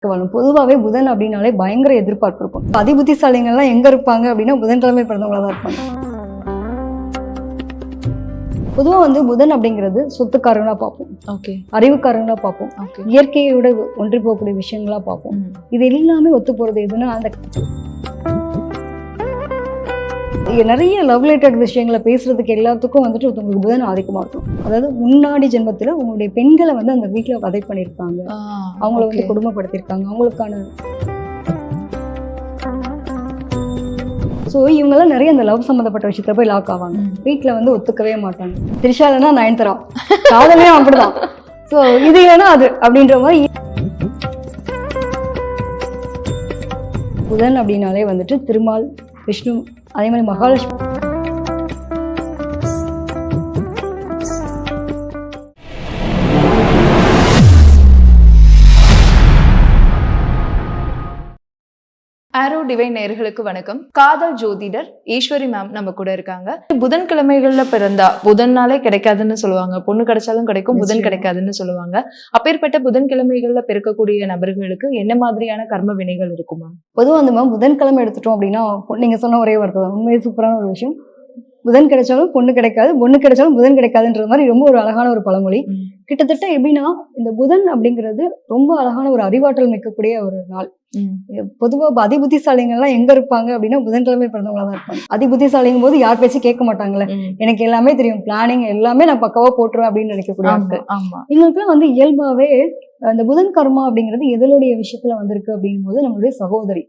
பொதுவாகவே புதன் அப்படின்னாலே பயங்கர எதிர்பார்ப்பு இருக்கும். அதிபுத்திசாலிகள்லாம் எங்க இருப்பாங்க அப்படின்னா புதன்கிழமை பிறந்தவங்களா தான் இருப்பாங்க. பொதுவாக புதன் அப்படிங்கிறது சொத்துக்காரங்களா பார்ப்போம், ஓகே, அறிவுக்காரங்களா பார்ப்போம், ஓகே, இயற்கையோட ஒன்றி போகக்கூடிய விஷயங்களா பார்ப்போம். இது எல்லாமே ஒத்து போறது எதுன்னா அந்த நிறைய லவ் ரிலேட்டட் விஷயங்களை பேசுறதுக்கு எல்லாத்துக்கும் உங்களுக்கு புதன் ஆதிக்கமா இருக்கும். அதாவது முன்னாடி ஜென்மத்துல உங்களுடைய பெண்களை அந்த வீட்டுல வதை பண்ணிருக்காங்க, அவங்கள கொடுமைப்படுத்திருக்காங்க, அவங்களுக்கான ஸோ இவங்கெல்லாம் நிறைய அந்த லவ் சம்மந்தப்பட்ட விஷயத்துல போய் லாக் ஆவாங்க. வீட்டில் ஒத்துக்கவே மாட்டாங்க. த்ரிஷா இல்லைன்னா நயன்தாரா, காதலே அப்படிதான். ஸோ இது இல்லைன்னா அது அப்படின்ற மாதிரி புதன் அப்படின்னாலே திருமால், விஷ்ணு, அதே மாதிரி மகாலட்சுமி. ஆரோ டிவைன் நேயர்களுக்கு வணக்கம். காதல் ஜோதிடர் ஈஸ்வரி மேம் நம்ம கூட இருக்காங்க. புதன்கிழமைகள்ல பிறந்தா புதன்னாலே கிடைக்காதுன்னு சொல்லுவாங்க, பொண்ணு கிடைச்சாலும் கிடைக்கும், புதன் கிடைக்காதுன்னு சொல்லுவாங்க. அப்பேற்பட்ட புதன்கிழமைகள்ல பிறக்கக்கூடிய நபர்களுக்கு என்ன மாதிரியான கர்ம வினைகள் இருக்கும் மேம்? பொதுவாக மேம் புதன்கிழமை எடுத்துட்டோம் அப்படின்னா நீங்க சொன்ன ஒரே வார்த்தை தான், உண்மையே சூப்பரான ஒரு விஷயம். புதன் கிடைச்சாலும் பொண்ணு கிடைக்காது, பொண்ணு கிடைச்சாலும் புதன் கிடைக்காதுன்ற மாதிரி ரொம்ப ஒரு அழகான ஒரு பழமொழி. கிட்டத்தட்ட எப்படின்னா இந்த புதன் அப்படிங்கிறது ரொம்ப அழகான ஒரு அறிவாற்றல் மிக்கக்கூடிய ஒரு நாள். பொதுவாக அதிபுத்திசாலிகள்லாம் எங்க இருப்பாங்க அப்படின்னா புதன்கிழமை பிறந்தவங்களா தான் இருப்பாங்க. அதிபுத்திசாலிங்கும் போது யார் பேச்சு கேட்க மாட்டாங்களே, எனக்கு எல்லாமே தெரியும், பிளானிங் எல்லாமே நான் பக்கவா போட்டுருவேன் அப்படின்னு நினைக்கக்கூடிய ஆட்கள். இவங்களுக்குலாம் இயல்பாவே அந்த புதன் கர்மா அப்படிங்கிறது எதனுடைய விஷயத்துல வந்திருக்கு அப்படிங்கும் போது நம்மளுடைய சகோதரி,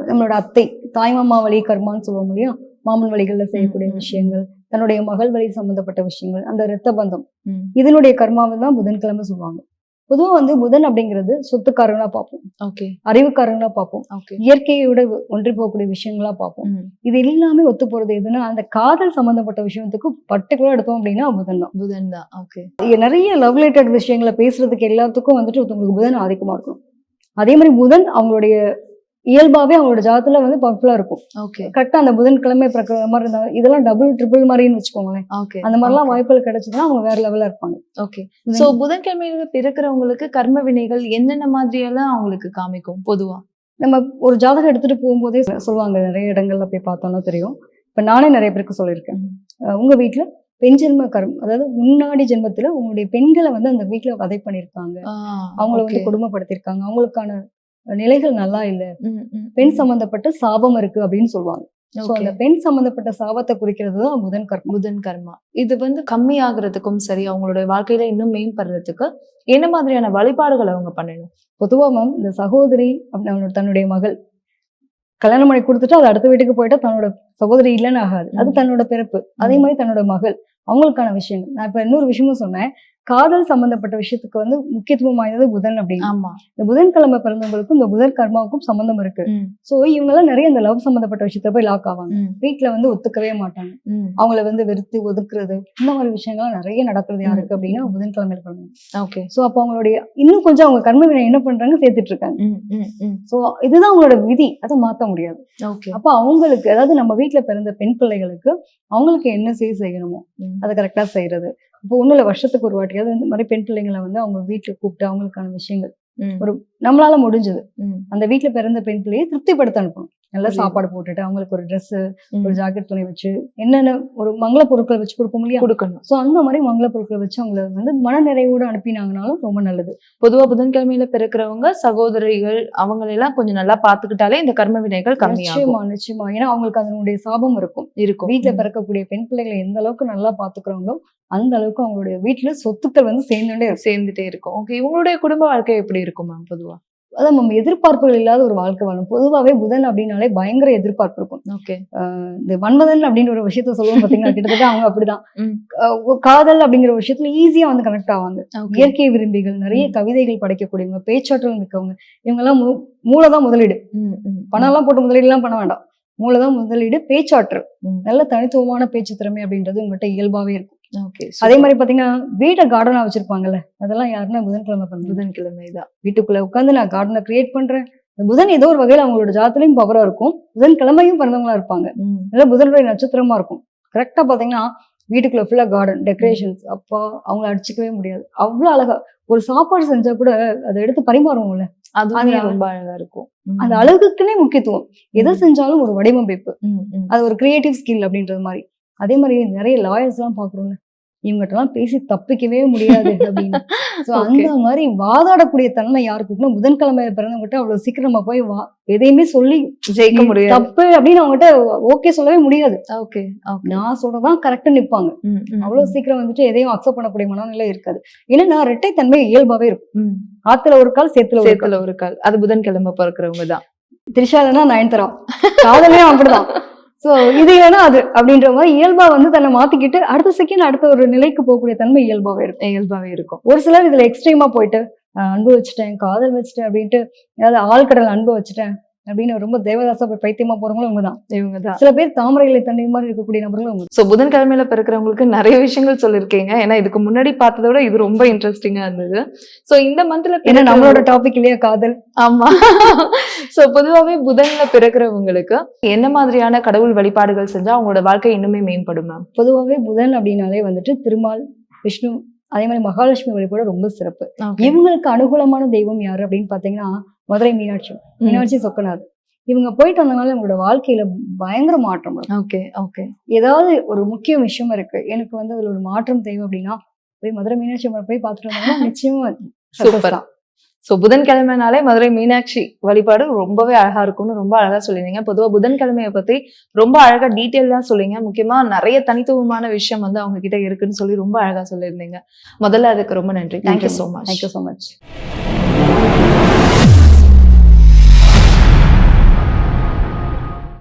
நம்மளோட அத்தை, தாய்மாமா வழி கர்மான்னு சொல்லுவோம் இல்லையா, மாமன் வழிகள்ல செய்யக்கூடிய விஷயங்கள், தன்னுடைய மகள் வழி சம்பந்தப்பட்ட விஷயங்கள், அந்த இரத்த பந்தம், இதனுடைய கர்மாவை தான் புதன்கிழமை சொல்லுவாங்க. பொதுவா புதன் அப்படிங்கிறது சொத்துக்காரங்களா பார்ப்போம், அறிவுக்காரங்களா பார்ப்போம், இயற்கையோட ஒன்றி போகக்கூடிய விஷயங்களா பார்ப்போம். இது எல்லாமே ஒத்து போறது எதுன்னா அந்த காதல் சம்பந்தப்பட்ட விஷயத்துக்கு பர்டிகுலரா எடுத்தோம் அப்படின்னா புதன் தான். நிறைய லவ் ரிலேட்டட் விஷயங்களை பேசுறதுக்கு எல்லாத்துக்கும் உங்களுக்கு புதன் ஆதிக்கமா இருக்கும். அதே மாதிரி புதன் அவங்களுடைய இயல்பாவே அவங்களோட ஜாதத்துல பவர்ஃபுல்லா இருக்கும். கரெக்டா அந்த புதன்கிழமை பிறக்கிற மாதிரி இருந்தா இதெல்லாம் டபுள் ட்ரிபிள் மாதிரின்னு வச்சுக்கோங்களேன். அந்த மாதிரிலாம் வாய்ப்புகள் கிடைச்சதுன்னா அவங்க வேற லெவல்ல இருப்பாங்க. ஓகே, சோ புதன்கிழமையில பிறக்கிறவங்களுக்கு கர்ம வினைகள் என்னென்ன மாதிரியெல்லாம் அவங்களுக்கு காமிக்கும்? பொதுவா நம்ம ஒரு ஜாதகம் எடுத்துட்டு போகும்போதே சொல்லுவாங்க, நிறைய இடங்கள்ல போய் பார்த்தோம்னா தெரியும். இப்ப நானே நிறைய பேருக்கு சொல்லியிருக்கேன், உங்க வீட்டுல பெண் ஜென்ம கர்மம், அதாவது முன்னாடி ஜென்மத்துல உங்களுடைய பெண்களை அந்த வீட்டுல வதை பண்ணிருக்காங்க, அவங்கள கொடுமைப்படுத்திருக்காங்க, அவங்களுக்கான நிலைகள் நல்லா இல்ல, பெண் சம்பந்தப்பட்ட சாபம் இருக்கு அப்படின்னு சொல்லுவாங்க. அந்த பெண் சம்பந்தப்பட்ட சாபத்தை குறிக்கிறது தான் புதன் கர்மா. இது கம்மி ஆகுறதுக்கும் சரி, அவங்களோட வாழ்க்கையில இன்னும் மேம்படுறதுக்கு என்ன மாதிரியான வழிபாடுகள் அவங்க பண்ணணும்? பொதுவா மேம் இந்த சகோதரி அப்படின்னு தன்னுடைய மகள் கல்யாணம் பண்ணி கொடுத்துட்டு அது அடுத்த வீட்டுக்கு போயிட்டா தன்னோட சகோதரி இல்லைன்னு ஆகாது, அது தன்னோட பிறப்பு. அதே மாதிரி தன்னோட மகள், அவங்களுக்கான விஷயங்கள். நான் இப்ப இன்னொரு விஷயமும் சொன்னேன், காதல் சம்பந்தப்பட்ட விஷயத்துக்கு முக்கியத்துவம் வாய்ந்தது புதன் அப்படின்னு. இந்த புதன்கிழமை பிறந்தவங்களுக்கும் இந்த புதன் கர்மாவுக்கும் சம்பந்தம் இருக்கு. சோ இவங்க எல்லாம் நிறைய இந்த லவ் சம்பந்தப்பட்ட விஷயத்துல போய் லாக் ஆவாங்க. வீட்டுல ஒத்துக்கவே மாட்டாங்க, அவங்கள வெறுத்து ஒதுக்குறது, இந்த மாதிரி விஷயங்கள்லாம் நிறைய நடக்கிறது யாருக்கு அப்படின்னா புதன்கிழமையில பிறந்தவங்க. சோ அப்ப அவங்களுடைய இன்னும் கொஞ்சம் அவங்க கர்ம வினை என்ன பண்றாங்க சேர்த்துட்டு இருக்காங்க. சோ இதுதான் அவங்களோட விதி, அதை மாத்த முடியாது. அப்ப அவங்களுக்கு, அதாவது நம்ம வீட்டுல பிறந்த பெண் பிள்ளைகளுக்கு அவங்களுக்கு என்ன செய்யணுமோ அதை கரெக்டா செய்யறது. இப்போ ஒண்ணும் இல்ல, வருஷத்துக்கு ஒரு வாட்டியாவது இந்த மாதிரி பெண் பிள்ளைங்களை அவங்க வீட்டுல கூப்பிட்டு அவங்களுக்கான விஷயங்கள் ஒரு நம்மளால முடிஞ்சது அந்த வீட்டுல பிறந்த பெண் பிள்ளையை திருப்திப்படுத்த அனுப்பணும். நல்லா சாப்பாடு போட்டுட்டு அவங்களுக்கு ஒரு ட்ரெஸ், ஒரு ஜாக்கெட் துணி வச்சு என்னென்ன ஒரு மங்கள பொருட்களை வச்சு கொடுப்போம் இல்லையா, கொடுக்கணும். சோ அந்த மாதிரி மங்கள பொருட்களை வச்சு அவங்களை மன நிறைவோடு அனுப்பினாங்கனாலும் ரொம்ப நல்லது. பொதுவா புதன்கிழமையில பிறக்கிறவங்க சகோதரிகள் அவங்களெல்லாம் கொஞ்சம் நல்லா பாத்துக்கிட்டாலே இந்த கர்ம வினைகள் கம்மியாகும். நிச்சயமா. ஏன்னா அவங்களுக்கு அதனுடைய சாபம் இருக்கும். வீட்டுல பிறக்கக்கூடிய பெண் பிள்ளைகளை எந்த அளவுக்கு நல்லா பாத்துக்கிறவங்களோ அந்த அளவுக்கு அவங்களுடைய வீட்டுல சொத்துக்கள் சேர்ந்துட்டே இருக்கும். ஓகே, இவங்களுடைய குடும்ப வாழ்க்கை எப்படி இருக்கும் மேம்? பொதுவா அதான் நம்ம எதிர்பார்ப்புகள் இல்லாத ஒரு வாழ்க்கை வாழும். பொதுவாகவே புதன் அப்படின்னாலே பயங்கர எதிர்பார்ப்பு இருக்கும். இந்த மன்மதன் அப்படின்ற ஒரு விஷயத்த சொல்லுவோம் பாத்தீங்கன்னா, கிட்டத்தட்ட அவங்க அப்படிதான். காதல் அப்படிங்கிற ஒரு விஷயத்துல ஈஸியா கனெக்ட் ஆவாங்க. இயற்கை விரும்பிகள், நிறைய கவிதைகள் படைக்கக்கூடியவங்க, பேச்சாற்றல் மிக்கவங்க. இவங்க எல்லாம் மூளைதான் முதலீடு. பணம் எல்லாம் போட்டு முதலீடு எல்லாம் பண்ண வேண்டாம், மூளைதான் முதலீடு. பேச்சாற்றல், நல்ல தனித்துவமான பேச்சு திறமை அப்படின்றது உங்கள்கிட்ட இயல்பாவே இருக்கும். அதே மாதிரி பாத்தீங்கன்னா வீட்டை கார்டனா வச்சிருப்பாங்கல்ல, அதெல்லாம் யாருன்னா புதன்கிழமைதான். வீட்டுக்குள்ள உட்காந்து நான் கார்டனை கிரியேட் பண்றேன். புதன் ஏதோ ஒரு வகையில அவங்களோட ஜாதத்திலையும் பவரா இருக்கும், புதன்கிழமையும் பிறந்தவங்களா இருப்பாங்க. புதனுடைய நட்சத்திரமா இருக்கும். கரெக்டா பாத்தீங்கன்னா வீட்டுக்குள்ள ஃபுல்லா கார்டன் டெக்கரேஷன்ஸ், அப்பா அவங்கள அடிச்சுக்கவே முடியாது. அவ்வளவு அழகா ஒரு சாப்பாடு செஞ்சா கூட அதை எடுத்து பரிமாறுவோம்ல, அதுவுமே அது ரொம்ப அழகா இருக்கும். அந்த அழகுக்குன்னே முக்கியத்துவம். எதை செஞ்சாலும் ஒரு வடிவமைப்பு, ம், ம். அது ஒரு கிரியேட்டிவ் ஸ்கில் அப்படின்றது மாதிரி. அதே மாதிரி நிறைய லாயர்ஸ் எல்லாம் பாக்குறோம்ல, இவங்ககிட்ட எல்லாம் பேசி தப்பிக்கவே முடியாது அப்படின்னு. So Okay. அந்த மாதிரி வாதாடக்கூடிய தன்மை யாருக்கு இருக்குன்னா, புதன்கிழமை பிறந்தவங்ககிட்ட அவ்வளவு சீக்கிரம் நம்ம போய் எதையுமே சொல்லி ஜெயிக்க இது முடியாது. தப்பு அப்படின்னு அவங்ககிட்ட ஓகே சொல்லவே முடியாது. Okay, okay. நான் சொல்றதான் கரெக்ட் நிப்பாங்க. ம், ம், அவ்வளவு சீக்கிரம் வந்துட்டு எதையும் அக்செப்ட் பண்ணக்கூடிய மனநிலை இருக்காது. ஏன்னா இரட்டைத்தன்மை இயல்பாவே இருக்கும். ம். ஆத்துல ஒரு கால் சேத்துல ஒரு கால். சேத்துல ஒரு கால். அது புதன்கிழமை பிறக்கிறவங்க தான். திரிஷா இல்லைன்னா நயன்தாரா, காதலே அப்படிதான். சோ இது இல்லைன்னா அது அப்படின்ற மாதிரி இயல்பா வந்து தன்னை மாத்திக்கிட்டு அடுத்த செகண்ட் அடுத்த ஒரு நிலைக்கு போகக்கூடிய தன்மை இயல்பாவே இருக்கும். இயல்பாவே இருக்கும். ஒரு சிலர் இதுல எக்ஸ்ட்ரீமா போயிட்டு அன்பு வச்சுட்டேன், காதல் வச்சுட்டேன் அப்படின்ட்டு, ஏதாவது ஆழ்கடல் அன்பு வச்சுட்டேன் அப்படின்னு ரொம்ப தேவதாசா போய் பைத்தியமா போறவங்களும் இவங்கதான். இவங்கதான். சில பேர் தாமரைகளை தண்ணீர் மாதிரி இருக்கக்கூடிய நபர்களும் இவங்க. சோ புதன்கிழமையில பிறக்கிறவங்களுக்கு நிறைய விஷயங்கள் சொல்லிருக்கீங்க. ஏன்னா இதுக்கு முன்னாடி பார்த்ததை விட இது ரொம்ப இன்ட்ரெஸ்டிங்கா இருந்தது. சோ இந்த மந்த்ல ஏன்னா நம்மளோட டாபிக் இல்லையா காதல். ஆமா. சோ பொதுவாவே புதன்ல பிறக்கிறவங்களுக்கு என்ன மாதிரியான கடவுள் வழிபாடுகள் செஞ்சா அவங்களோட வாழ்க்கை இன்னுமே மேம்படும் மேம்? பொதுவாகவே புதன் அப்படின்னாலே வந்துட்டு திருமால், விஷ்ணு, அதே மாதிரி மகாலட்சுமி வழிபாடு ரொம்ப சிறப்பு. Okay. இவங்களுக்கு அனுகூலமான தெய்வம் யாரு அப்படின்னு பாத்தீங்கன்னா மதுரை மீனாட்சி, மீனாட்சி சொக்கநாத். இவங்க போயிட்டு வந்தனால இவங்களோட வாழ்க்கையில பயங்கர மாற்றம் வரும். Okay, okay. ஏதாவது ஒரு முக்கிய விஷயம் இருக்கு, எனக்கு வந்து அதுல ஒரு மாற்றம் தேவை அப்படின்னா போய் மதுரை மீனாட்சி அம்மனை போய் பார்த்துட்டு வந்தாங்கன்னா நிச்சயமா சூப்பர். success தான். சோ புதன்கிழமைனாலே மதுரை மீனாட்சி வழிபாடு ரொம்பவே அழகா இருக்கும்னு ரொம்ப அழகா சொல்லிருந்தீங்க. பொதுவா புதன்கிழமையை பத்தி ரொம்ப அழகா டீட்டெயிலா சொல்லிங்க. முக்கியமா நிறைய தனித்துவமான விஷயம் வந்து அவங்க கிட்ட இருக்குன்னு சொல்லி ரொம்ப அழகா சொல்லியிருந்தீங்க. முதல்ல அதுக்கு ரொம்ப நன்றி. Thank you so much. Thank you so much.